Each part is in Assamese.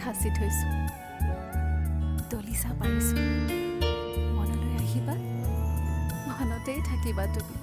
সাঁচি থৈছোঁ, দলিচা পাৰিছোঁ। মনলৈ আহিবা, মনতেই থাকিবা তুমি।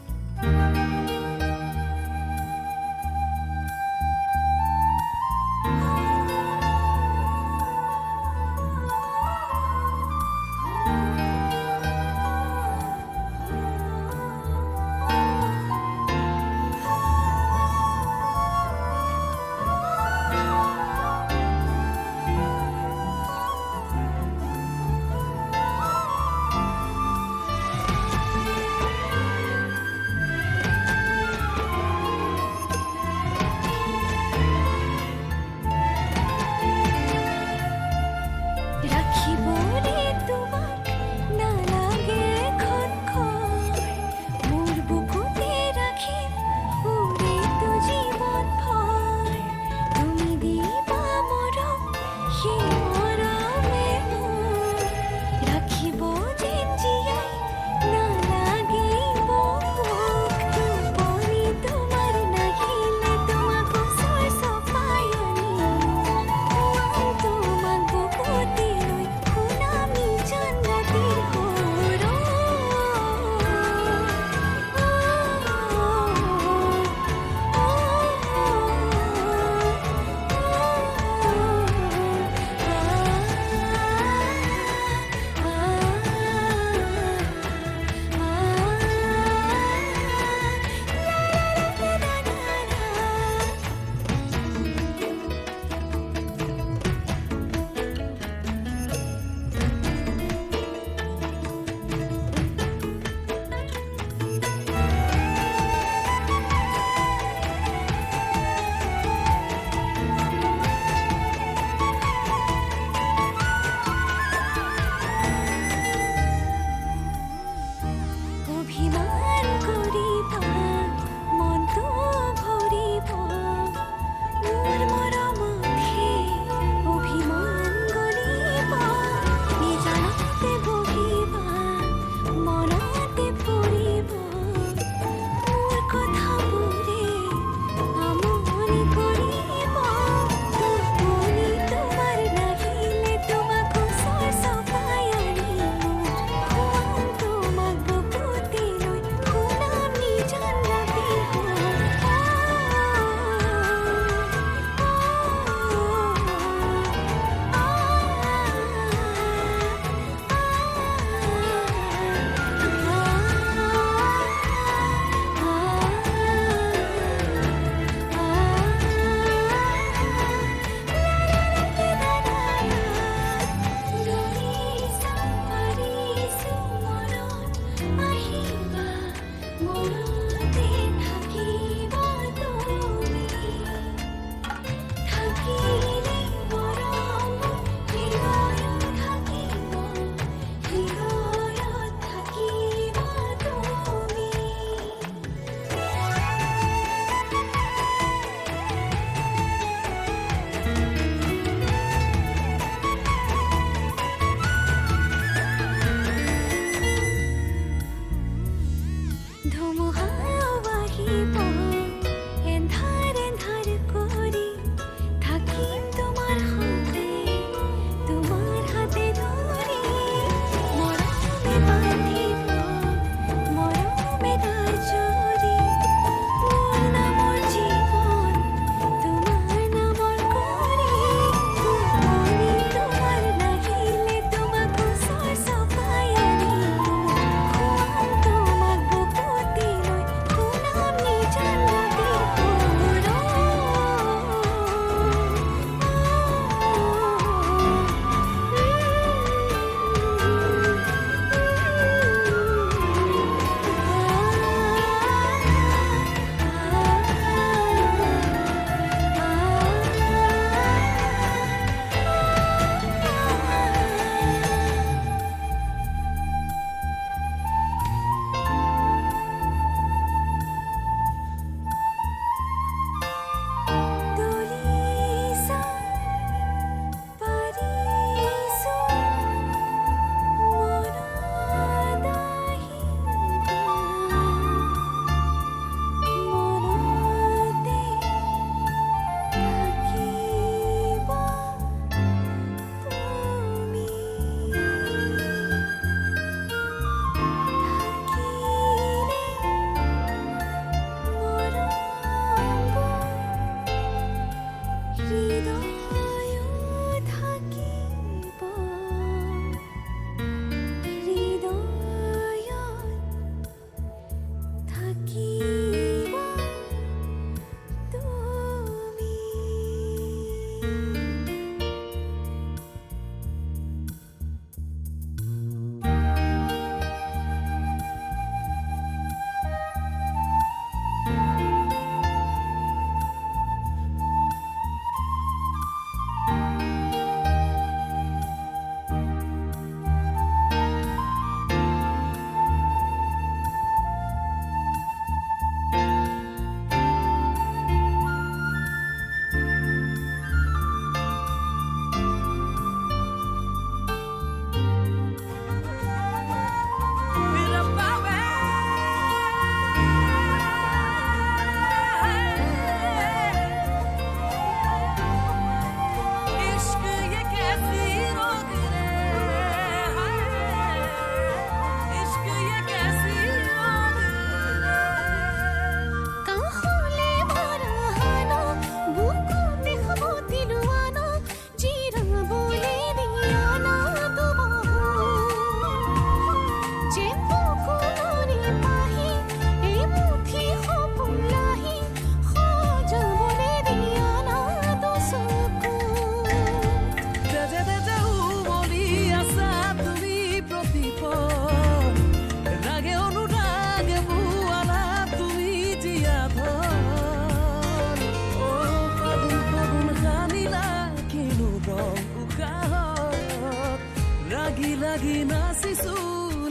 লাগি লাগি নাচিছো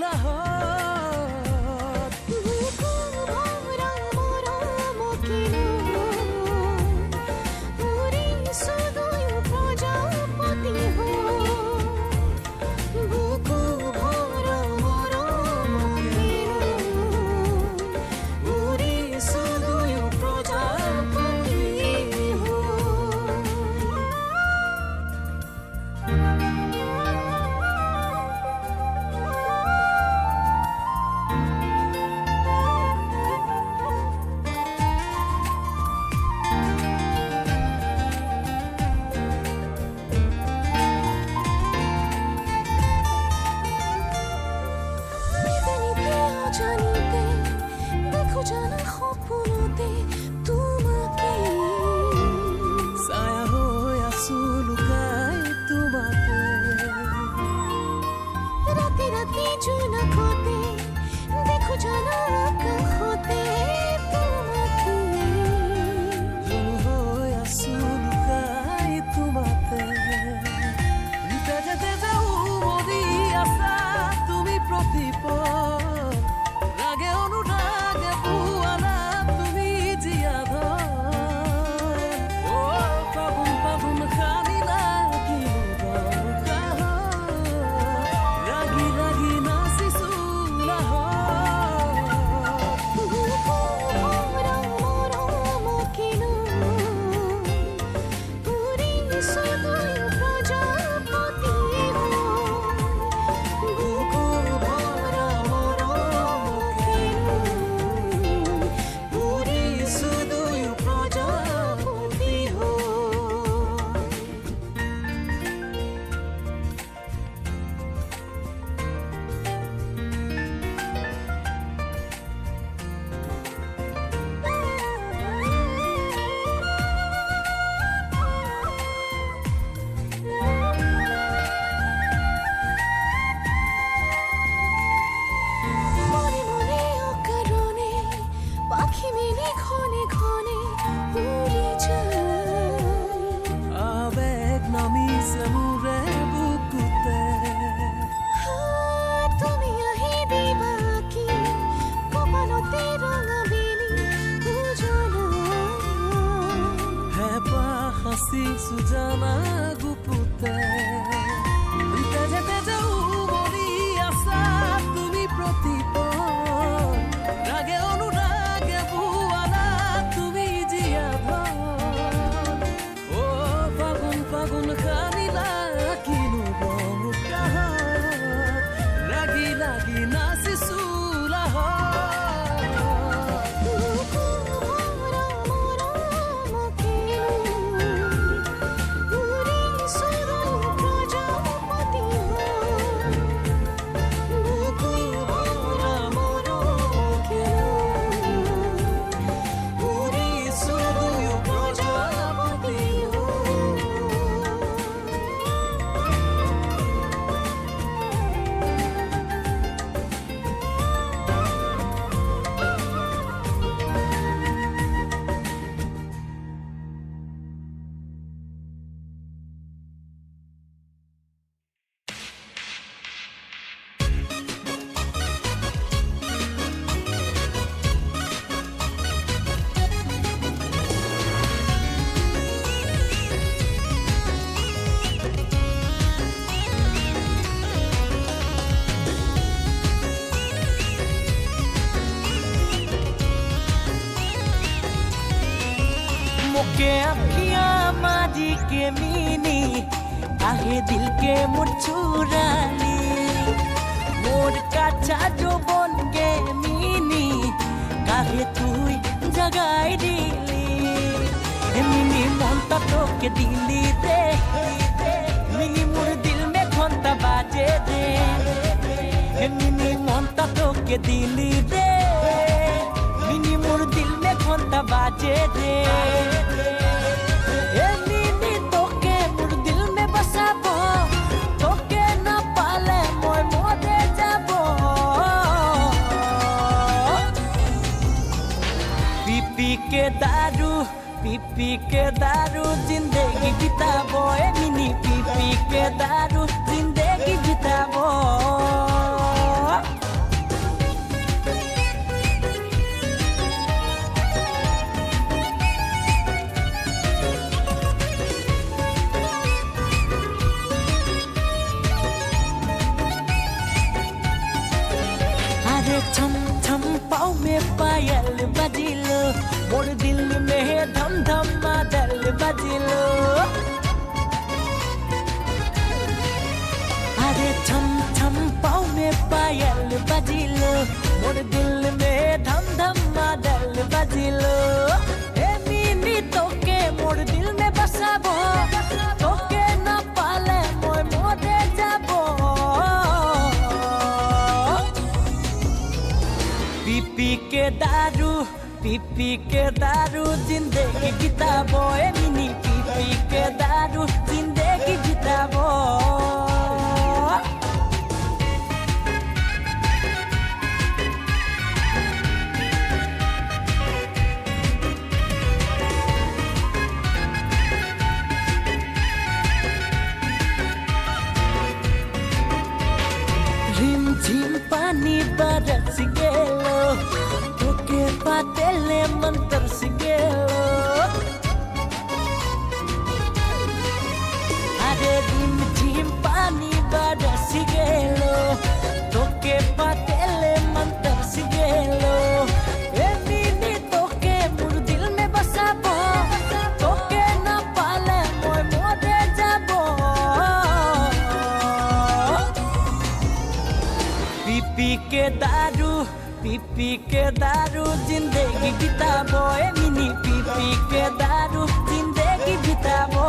লাহত বুকু ভৰা মৰম কিনো উৰিছো দুয়ো প্ৰজাপতি হৈ বুকু ভৰা মৰম কিনো উৰিছো দুয়ো প্ৰজাপতি হৈ জানিতে অজানিতে দেখো জানা সপোনতে তোমাকে ছায়া হৈ আছো লুকাই তোমাতে রাতে রাতে জোনাকতে দেখো জানা আকাশতে তোমাকে জুনু হৈ আছো লুকাই তোমাতে তেজে তেজে উমলি আছা তুমি প্ৰতিপল ৰাগে অনুৰাগে পুৱালা তুমি জীয়া ধৰ ফাগুন ফাগুন খানিলা কিনো দৰকাৰ লাগি লাগি নাচিছো লাহত বুকু ভৰা মৰম কিনো উৰিছো দুয়ো প্ৰজাপতি হৈ বুকু ভৰা মৰম কিনো উৰিছো দুয়ো প্ৰজাপতি হৈ মনে মনে অকাৰণে পাখি মেলে ক্ষণে ক্ষণে উড়ি যায় আবেগ নামিছে মোৰে বুকুতে তুমি আহি দিবা কি কপালতে ৰঙা বেলি উজলা হেঁপাহ সাচিছো জানা গুপুতে তেজে তেজে উমলি আছা তুমি প্ৰতিপল ৰাগে অনুৰাগে পুৱালা তুমি জীয়া ধৰ ফাগুন ফাগুন খানিলা কিনো দৰকাৰ লাগি লাগি নাচিছো লাহত বুকু ভৰা মৰম কিনো উৰিছো দুয়ো প্ৰজাপতি হৈ বুকু ভৰা মৰম কিনো উৰিছো দুয়ো প্ৰজাপতি হৈ मुके अखियां माजी के मीनी आहे दिल के मुचुराली मोर काचा जो बन के मीनी काहे तुई जगाई दिली मिनी मनता तो के दिली दे मिनी मोर दिल में घंटा बाजे दे मिनी मनता तो के दिली दे मिनी मोर दिल में घंटा बाजे दे मिनी तोके मोर दिल में बसाबो तोके ना पाले मोय मोदे जाबो पी के दारू जिंदगी बिताबो मिनी पी के दारू जिंदगी बिताबो के दारू जिंदगी बिताबो ए मिनी पी के दारू जिंदगी बिताबो झिम पानी बरस गेलो तोके पातेले मन तरस गेलो अरे झिम पानी बरस गेलो तोके पातेले मन तरस गेलो ए नीनी तोके मुर दिल में बसाबो तोके ना पाले मोय मोरे जाबो पी के दारू जिंदगी बिताबो ए मिनी पी के दारू जिंदगी बिताबो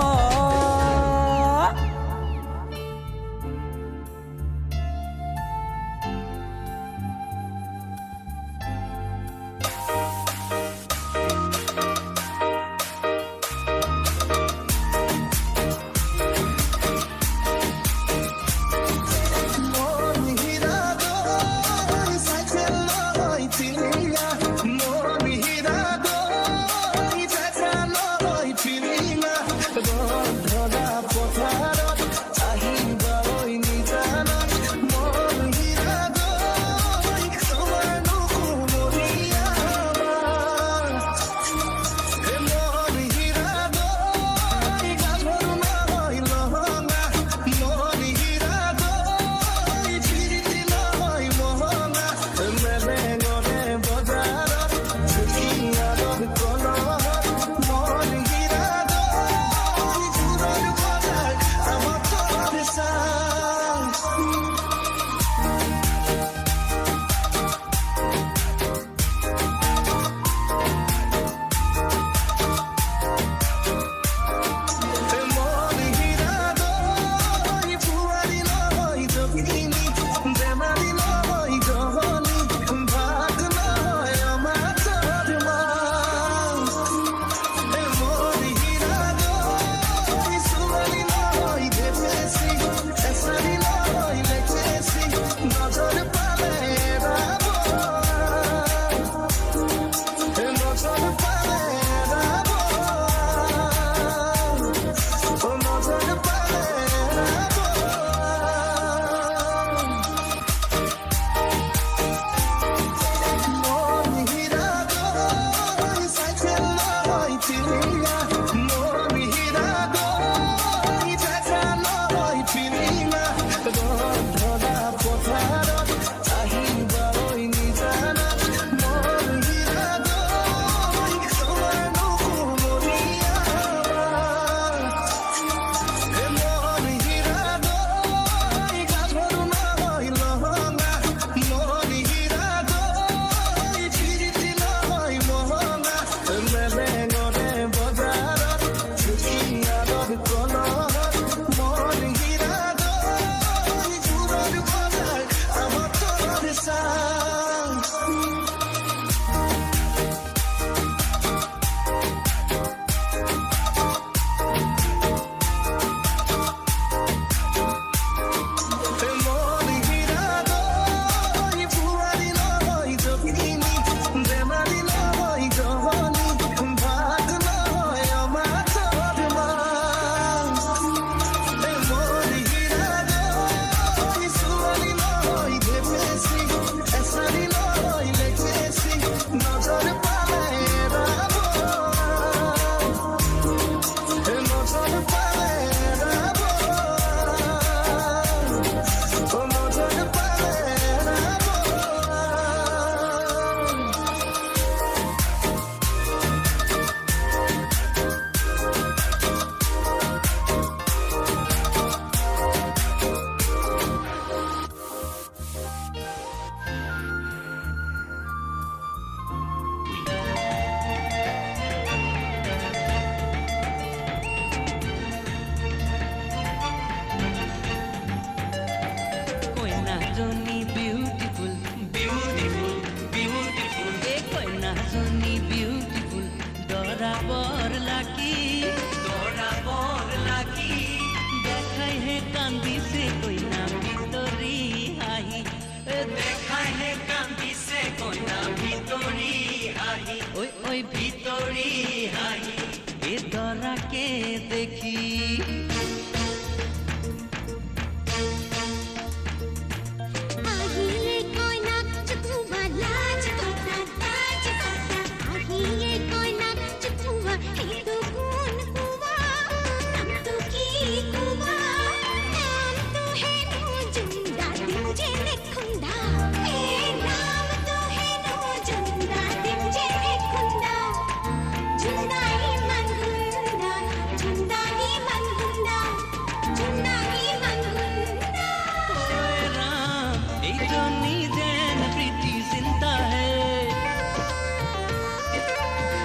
এইজনী যেন প্ৰীতি চিন্তাহে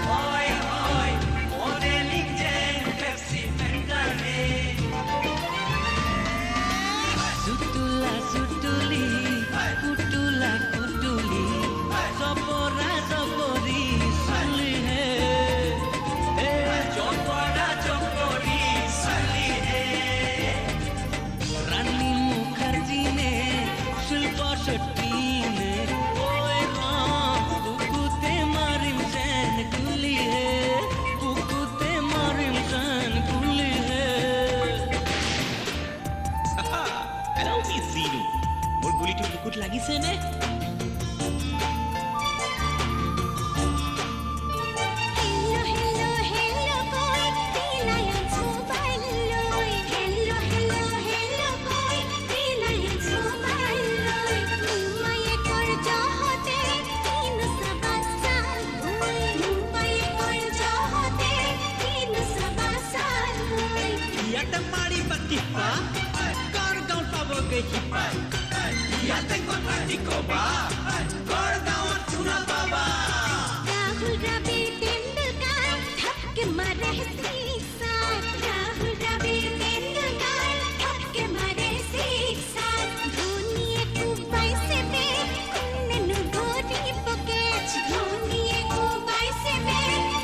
হয় হয় মডেলিং যেন পেপচি ফেণ্টাহে সুতুলা সুতুলি কুতুলা কুতুলি জবৰা জবৰি চুলিহে জবৰা জবৰি চুলিহে रानी मुखर्जी ने शिल्पा शेट्टी ने ओए राम कुकुते मारिम जैन कुली है कुकुते मारिम जैन कुली है Hello, Miss Zinu. মোৰ গুলিটো বুকুত লাগিছে নে? Hello, hello, hello, boy. Reliance Mobile Loy. Hello, hello, hello, boy. Reliance Mobile Loy. Mumbai kar jahote teen saba saal hoy. Mumbai kar jahote teen saba saal hoy. ইয়াতে মাৰি পাতি পা কৰ গাঁও পাবগে শিপা ইয়াতে কথা দি কবা কৰ গাঁৱত শুনা পাবা Rahul Dravid Tendulkar thapke mare sisa. Rahul Dravid Tendulkar thapke mare sisa. Dhoni ko paise pe kunne nu dhori pocket. Dhoni ko paise pe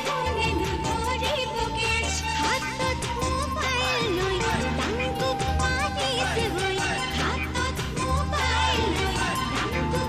kunne nu dhori pocket. Hatot mobile loi dangu pari se hoi. Hatot mobile loi dangu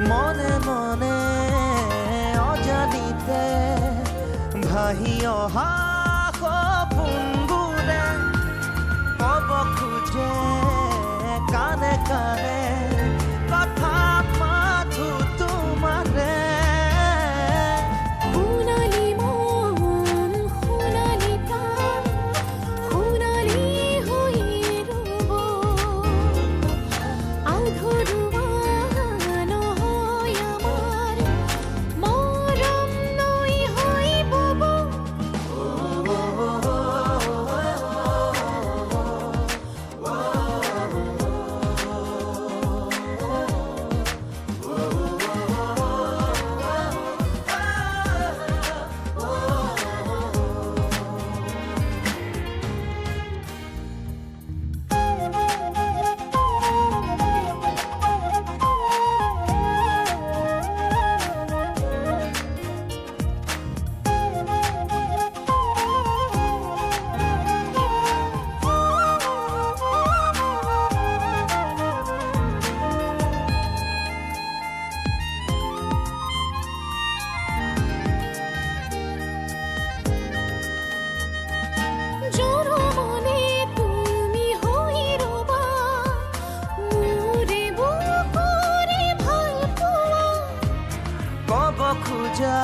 মনে মনে অজানিতে ভাহি অহা সপোনবোৰে ক'ব খোজে কানে কানে কথা মাথো তোমাৰে সোণালী মন সোণালী প্ৰাণ সোণালী হৈ ৰ'ব আধৰুৱা নহয় আমাৰ মৰম নৈ হৈ বব জনমনে তুমি হৈ ৰ'বা মোৰে বুকুৰে ভাল পোৱা ক'ব খোজা